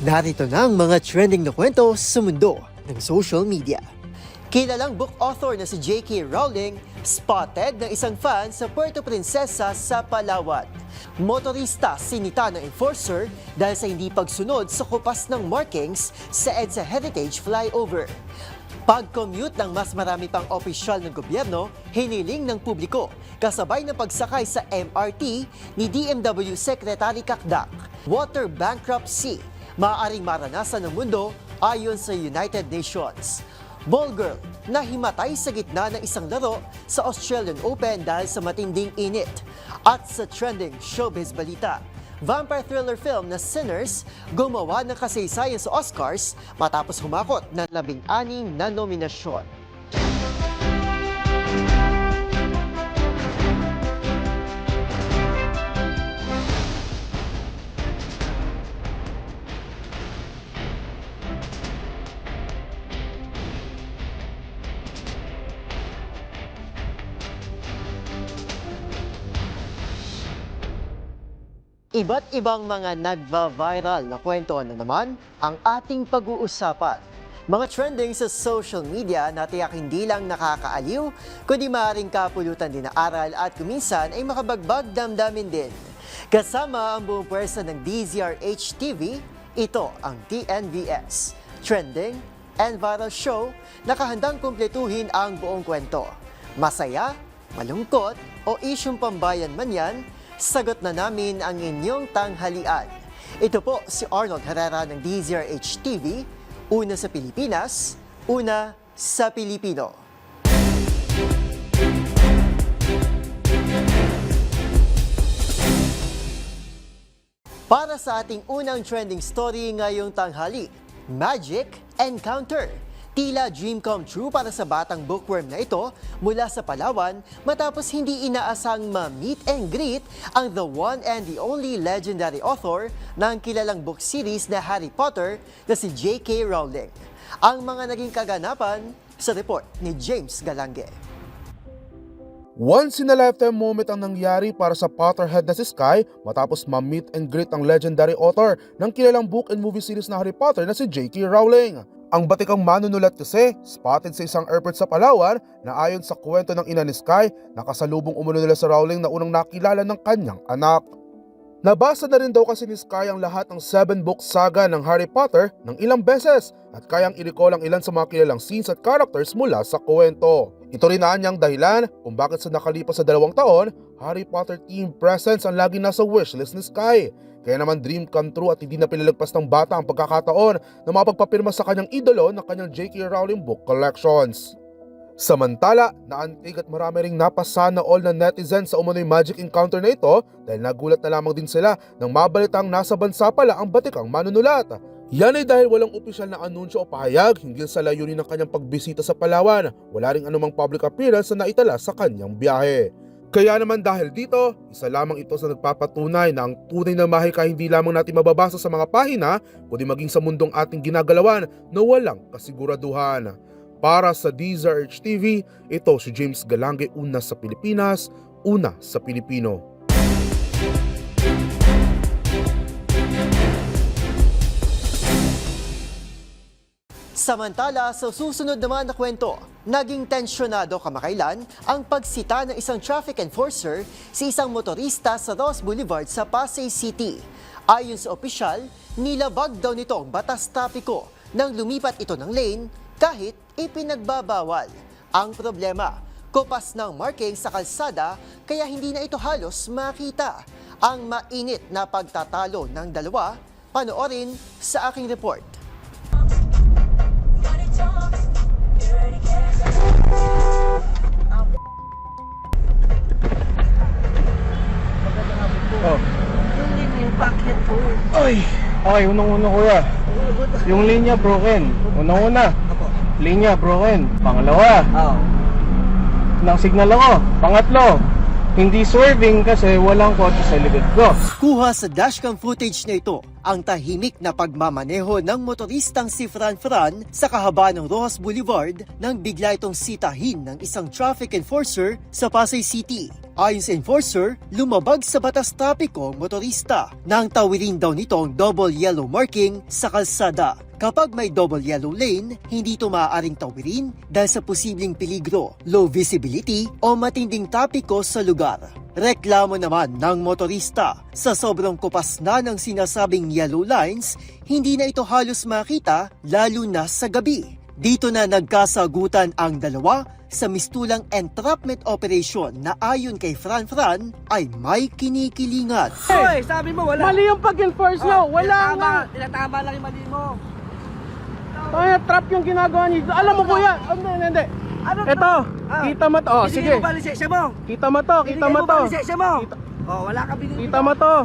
Narito na ang mga trending na kwento sa mundo ng social media. Kilalang book author na si J.K. Rowling, spotted ng isang fan sa Puerto Princesa sa Palawan. Motorista sinita ng enforcer dahil sa hindi pagsunod sa kupas ng markings sa EDSA Heritage Flyover. Pag-commute ng mas marami pang opisyal ng gobyerno, hiniling ng publiko, kasabay ng pagsakay sa MRT ni DMW Secretary Cakdak. Water bankruptcy, maaaring maranasan ng mundo ayon sa United Nations. Ball girl na himatay sa gitna ng isang laro sa Australian Open dahil sa matinding init. At sa trending showbiz balita, vampire thriller film na Sinners gumawa ng kasaysayan sa Oscars matapos humakot ng 16 na nominasyon. Iba't ibang mga nagva-viral na kwento na naman ang ating pag-uusapan. Mga trending sa social media na tiyak hindi lang nakakaaliw, kundi maaaring kapulutan din ng aral at kuminsan ay makabagbag damdamin din. Kasama ang buong pwersa ng DZRH TV, ito ang TNVS, Trending and Viral Show, nakahandang kumpletuhin ang buong kwento. Masaya, malungkot o isyong pambayan man yan, sagot na namin ang inyong tanghalian. Ito po si Arnold Herrera ng DZRH TV, una sa Pilipinas, una sa Pilipino. Para sa ating unang trending story ngayong tanghali, Magic Encounter. Tila dream come true para sa batang bookworm na ito mula sa Palawan matapos hindi inaasang ma-meet and greet ang the one and the only legendary author ng kilalang book series na Harry Potter na si J.K. Rowling. Ang mga naging kaganapan sa report ni James Galange. Once in a lifetime moment ang nangyari para sa Potterhead na si Sky matapos ma-meet and greet ang legendary author ng kilalang book and movie series na Harry Potter na si J.K. Rowling. Ang batikang manunulat kasi, spotted sa isang airport sa Palawan na ayon sa kwento ng ina ni Sky, nakasalubong umano nila sa Rowling na unang nakilala ng kanyang anak. Nabasa na rin daw kasi ni Sky ang lahat ng 7-book saga ng Harry Potter ng ilang beses at kayang i-recall ang ilan sa mga kilalang scenes at characters mula sa kwento. Ito rin ang niyang dahilan kung bakit sa nakalipas sa 2 taon, Harry Potter team presents ang lagi nasa wishlist ni Sky. Kaya naman dream come true at hindi na pinalagpas ng bata ang pagkakataon na mapagpapirma sa kanyang idolo ng kanyang J.K. Rowling book collections. Samantala, naantig at marami ring napasana all na netizens sa umano'y magic encounter na ito dahil nagulat na lamang din sila nang mabalitang nasa bansa pala ang batikang manunulat. Yan ay dahil walang opisyal na anunsyo o pahayag hinggil sa layunin ng kanyang pagbisita sa Palawan. Wala ring anumang public appearance na naitala sa kanyang biyahe. Kaya naman dahil dito, isa lamang ito sa nagpapatunay na ang tunay na mahika hindi lamang natin mababasa sa mga pahina, kundi maging sa mundong ating ginagalawan na walang kasiguraduhan. Para sa DZRH TV, ito si James Galange, una sa Pilipinas, una sa Pilipino. Samantala, sa susunod naman na kwento, naging tensyonado kamakailan ang pagsita ng isang traffic enforcer sa isang motorista sa Ross Boulevard sa Pasay City. Ayon sa opisyal, nilabag daw nito ang batas trapiko nang lumipat ito ng lane kahit ipinagbabawal. Ang problema, kupas ng marking sa kalsada kaya hindi na ito halos makita. Ang mainit na pagtatalo ng dalawa, panoorin sa aking report. Oh. Yung packet po. Ay! Okay, unang-una kuya. Yung linya broken. Unang-una. Linya broken. Pangalawa. Oo. Nang signal ako. Pangatlo. Hindi swerving kasi walang kotse sa likod ko. Kuha sa dashcam footage na ito ang tahimik na pagmamaneho ng motoristang si Fran sa kahaba ng Rojas Boulevard nang bigla itong sitahin ng isang traffic enforcer sa Pasay City. Ayon sa enforcer, lumabag sa batas trapiko ang motorista nang tawirin daw nito ang double yellow marking sa kalsada. Kapag may double yellow lane, hindi ito maaaring tawirin dahil sa posibleng peligro, low visibility o matinding trapiko sa lugar. Reklamo naman ng motorista, sa sobrang kupas na ng sinasabing yellow lines, hindi na ito halos makita lalo na sa gabi. Dito na nagkasagutan ang dalawa sa mistulang entrapment operation na ayon kay Fran ay may kinikilingan. Hoy, sabi mo wala. Mali yung pag-enforce nyo. Wala nga. Tinatama lang yung mali mo. Kaya trap yung ginagawa niyo. Alam mo kuya. Hindi. Ano to? Ito, kita mo to. Oh, Binigay sige. mo ba lisensya mo? Kita mo to, kita Binigay mo mo ba to. lisensya mo? Oh, wala ka binigay. Kita mo to.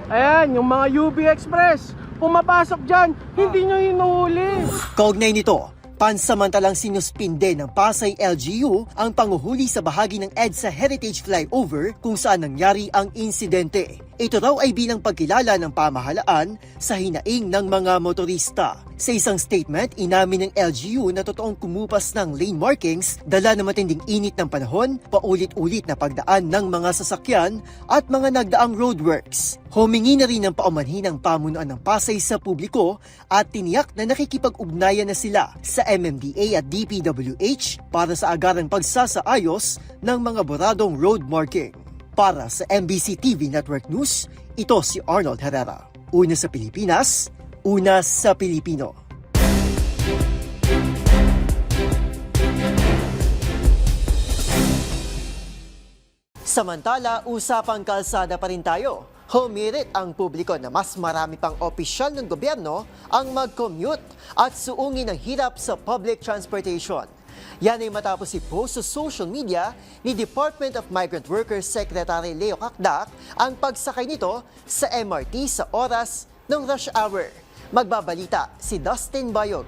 Ayan, yung mga UB Express. Pumapasok dyan, hindi nyo hinuhuli. Kaugnay nito, pansamantalang sinuspinde ng Pasay LGU ang panguhuli sa bahagi ng EDSA Heritage Flyover kung saan nangyari ang insidente. Ito raw ay bilang pagkilala ng pamahalaan sa hinaing ng mga motorista. Sa isang statement, inamin ng LGU na totoong kumupas ng lane markings, dala ng matinding init ng panahon, paulit-ulit na pagdaan ng mga sasakyan at mga nagdaang roadworks. Humingi na rin ng paumanhin ng pamunuan ng Pasay sa publiko at tiniyak na nakikipag-ugnayan na sila sa MMDA at DPWH para sa agarang pagsasaayos ng mga boradong road marking. Para sa MBC TV Network News, ito si Arnold Herrera. Una sa Pilipinas, una sa Pilipino. Samantala, usapang kalsada pa rin tayo. Humirit ang publiko na mas marami pang opisyal ng gobyerno ang mag-commute at suungin ang hirap sa public transportation. Yan ay matapos i-post sa social media ni Department of Migrant Workers Secretary Leo Cacdac ang pagsakay nito sa MRT sa oras ng rush hour. Magbabalita si Dustin Bayog.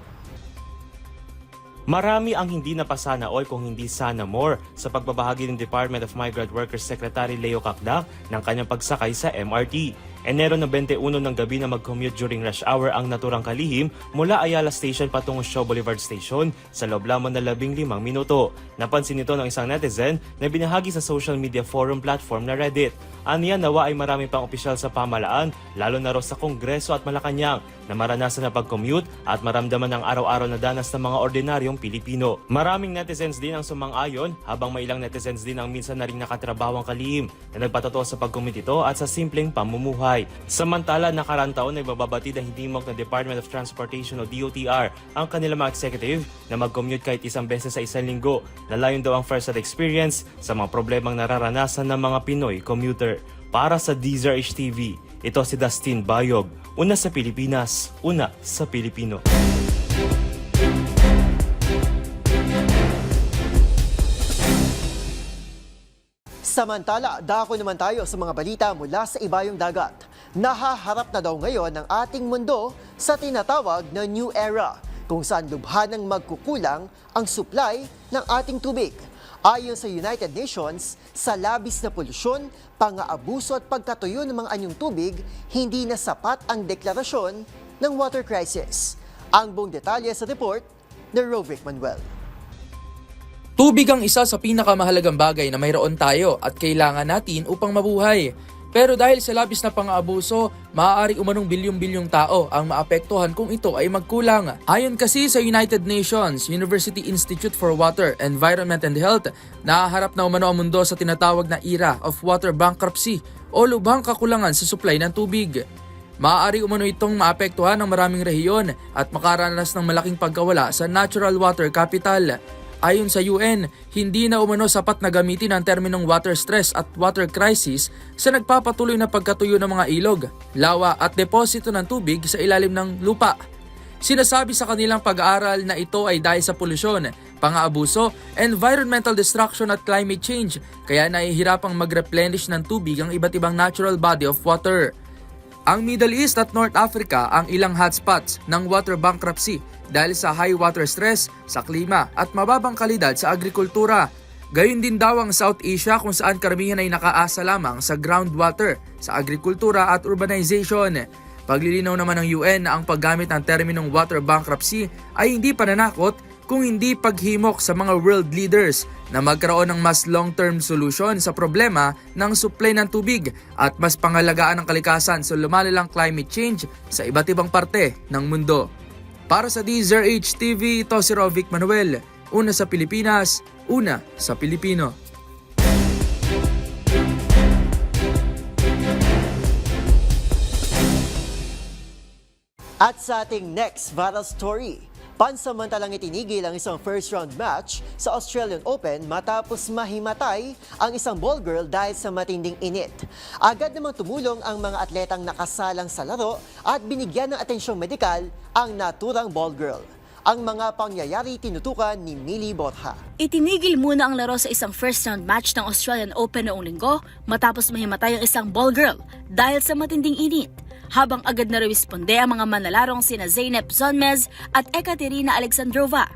Marami ang hindi napasana all kung hindi sana more sa pagbabahagi ng Department of Migrant Workers Secretary Leo Cacdac ng kanyang pagsakay sa MRT. Enero na 21 ng gabi na mag-commute during rush hour ang naturang kalihim mula Ayala Station patungo Shaw Boulevard Station sa loob lamang na 15 minuto. Napansin ito ng isang netizen na binahagi sa social media forum platform na Reddit. Aniya nawa ay marami pang opisyal sa pamahalaan, lalo na raw sa Kongreso at Malacanang, na maranasan na pag-commute at maramdaman ang araw-araw na danas ng mga ordinaryong Pilipino. Maraming netizens din ang sumang-ayon, habang may ilang netizens din ang minsan na rin nakatrabaho ang kalihim na nagpatotoo sa pag-commute ito at sa simpleng pamumuhay. Samantala, nakarang taon ay bababatid ang himok ng Department of Transportation o DOTR ang kanilang mga executive na mag-commute kahit isang beses sa isang linggo, na layon daw ang first-hand experience sa mga problemang nararanasan ng mga Pinoy commuter. Para sa DZRH TV, ito si Dustin Bayog. Una sa Pilipinas, una sa Pilipino. Samantala, dako naman tayo sa mga balita mula sa ibayong dagat. Nahaharap na daw ngayon ang ating mundo sa tinatawag na New Era, kung saan lubha ng magkukulang ang supply ng ating tubig. Ayon sa United Nations, sa labis na polusyon, pang-aabuso at pagkatuyo ng mga anyong tubig, hindi na sapat ang deklarasyon ng water crisis. Ang buong detalye sa report ni Rovic Manuel. Tubig ang isa sa pinakamahalagang bagay na mayroon tayo at kailangan natin upang mabuhay. Pero dahil sa labis na pang-aabuso, maaari umanong bilyong-bilyong tao ang maapektuhan kung ito ay magkulang. Ayon kasi sa United Nations University Institute for Water, Environment and Health, nahaharap na umano ang mundo sa tinatawag na era of water bankruptcy o lubhang kakulangan sa supply ng tubig. Maaari umano itong maapektuhan ng maraming rehiyon at makaranas ng malaking pagkawala sa natural water capital. Ayon sa UN, hindi na umano sapat na gamitin ang terminong water stress at water crisis sa nagpapatuloy na pagkatuyo ng mga ilog, lawa at deposito ng tubig sa ilalim ng lupa. Sinasabi sa kanilang pag-aaral na ito ay dahil sa polusyon, pang-aabuso, environmental destruction at climate change, kaya nahihirapang mag-replenish ng tubig ang iba't ibang natural body of water. Ang Middle East at North Africa ang ilang hotspots ng water bankruptcy dahil sa high water stress, sa klima at mababang kalidad sa agrikultura. Gayun din daw ang South Asia kung saan karamihan ay nakaasa lamang sa groundwater, sa agrikultura at urbanization. Paglilinaw naman ng UN na ang paggamit ng terminong water bankruptcy ay hindi pananakot kung hindi paghimok sa mga world leaders na magkaroon ng mas long-term solution sa problema ng supply ng tubig at mas pangalagaan ng kalikasan sa lumalalang climate change sa iba't ibang parte ng mundo. Para sa DZRH TV, ito si Rovic Manuel. Una sa Pilipinas, una sa Pilipino. At sa ating next viral story, pansamantalang itinigil ang isang first-round match sa Australian Open matapos mahimatay ang isang ball girl dahil sa matinding init. Agad namang tumulong ang mga atletang nakasalang sa laro at binigyan ng atensyong medikal ang naturang ball girl. Ang mga pangyayari tinutukan ni Millie Borja. Itinigil muna ang laro sa isang first-round match ng Australian Open noong linggo matapos mahimatay ang isang ball girl dahil sa matinding init. Habang agad na responde ang mga manalarong sina Zeynep Zonmez at Ekaterina Alexandrova.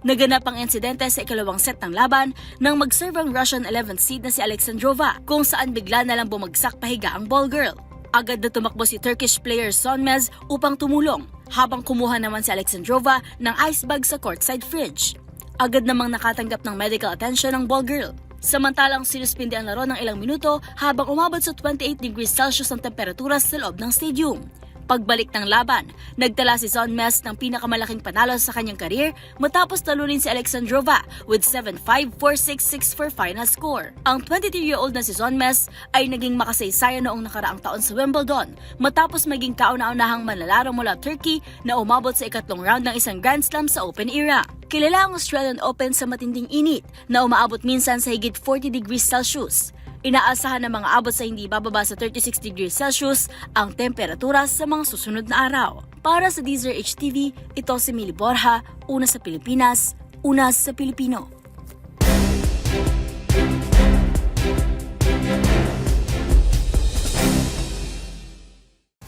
Naganap ang insidente sa ikalawang set ng laban nang mag-serve ang Russian 11th seed na si Alexandrova kung saan bigla na lang bumagsak pahiga ang ball girl. Agad na tumakbo si Turkish player Zonmez upang tumulong habang kumuha naman si Alexandrova ng ice bag sa courtside fridge. Agad namang nakatanggap ng medical attention ang ball girl. Samantalang sinuspindi ang laro ng ilang minuto habang umabot sa 28 degrees Celsius ang temperatura sa loob ng stadium. Pagbalik ng laban, nagtala si Zonmez ng pinakamalaking panalo sa kanyang career matapos talunin si Alexandrova with 7-5, 4-6, 6 for final score. Ang 23-year-old na si Zonmez ay naging makasaysayan noong nakaraang taon sa Wimbledon matapos maging kauna-unahang manlalaro mula Turkey na umabot sa ikatlong round ng isang Grand Slam sa Open era. Kilala ang Australian Open sa matinding init na umaabot minsan sa higit 40 degrees Celsius. Inaasahan na mga abot sa hindi bababa sa 36 degrees Celsius ang temperatura sa mga susunod na araw. Para sa DZRH TV, ito si Millie Borja, una sa Pilipinas, una sa Pilipino.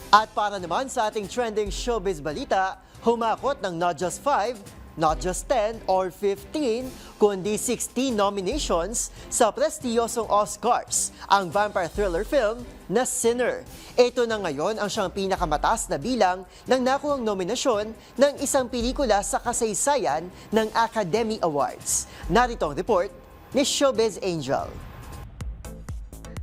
At para naman sa ating trending showbiz balita, humakot ng not just 5, not just 10 or 15, kundi 16 nominations sa prestiyosong Oscars, ang vampire thriller film na Sinner. Ito na ngayon ang siyang pinakamataas na bilang ng nakuhang nominasyon ng isang pelikula sa kasaysayan ng Academy Awards. Narito ang report ni Showbiz Angel.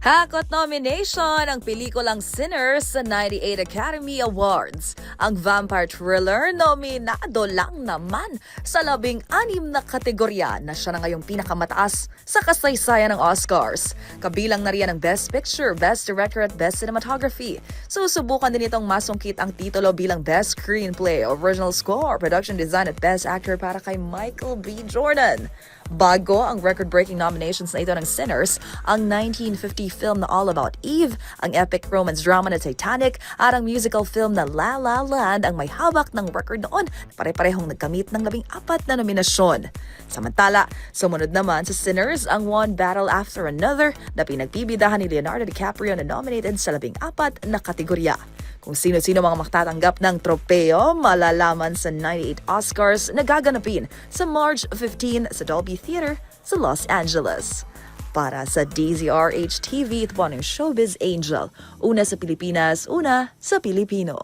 Hakot nomination ang pelikulang Sinner sa 98 Academy Awards. Ang vampire thriller nominado lang naman sa 16 na kategorya na siya na ngayong pinakamataas sa kasaysayan ng Oscars. Kabilang na riyan ang Best Picture, Best Director at Best Cinematography. Susubukan din itong masungkit ang titulo bilang Best Screenplay, Original Score, Production Design at Best Actor para kay Michael B. Jordan. Bago ang record-breaking nominations na ito ng Sinners, ang 1950 film na All About Eve, ang epic romance drama na Titanic, at ang musical film na La La Land ang may hawak ng record noon na pare-parehong nagkamit ng 14 na nominasyon. Samantala, sumunod naman sa Sinners ang One Battle After Another na pinagbibidahan ni Leonardo DiCaprio na nominated sa 14 na kategorya. Kung sino-sino mga maktatanggap ng tropeo, malalaman sa 98 Oscars na gaganapin sa March 15 sa Dolby Theater sa Los Angeles. Para sa DZRH TV, ito po ang Showbiz Angel. Una sa Pilipinas, una sa Pilipino.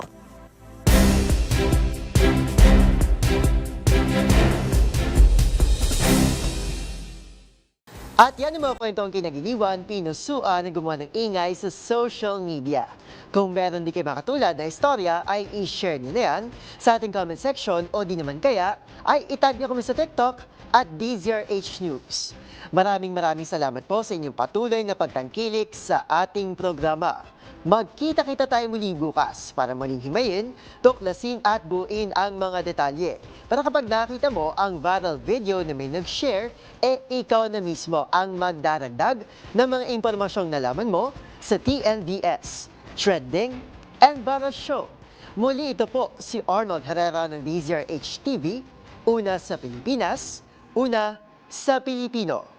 At yan ang mga kwentong kinagiliwan, pinusuan at gumawa ng ingay sa social media. Kung meron di kayo makatulad na istorya, ay i-share nyo na yan sa ating comment section o di naman kaya ay itag nyo kami sa TikTok at DZRH News. Maraming salamat po sa inyong patuloy na pagtangkilik sa ating programa. Magkita-kita tayo muli bukas para muling himayin, tuklasin at buuin ang mga detalye. Para kapag nakita mo ang viral video na may nag-share, ikaw na mismo ang magdaragdag ng mga impormasyong nalaman mo sa TNVS, Trending and Viral Show. Muli ito po si Arnold Herrera ng DZRH TV, una sa Pilipinas, una sa Pilipino.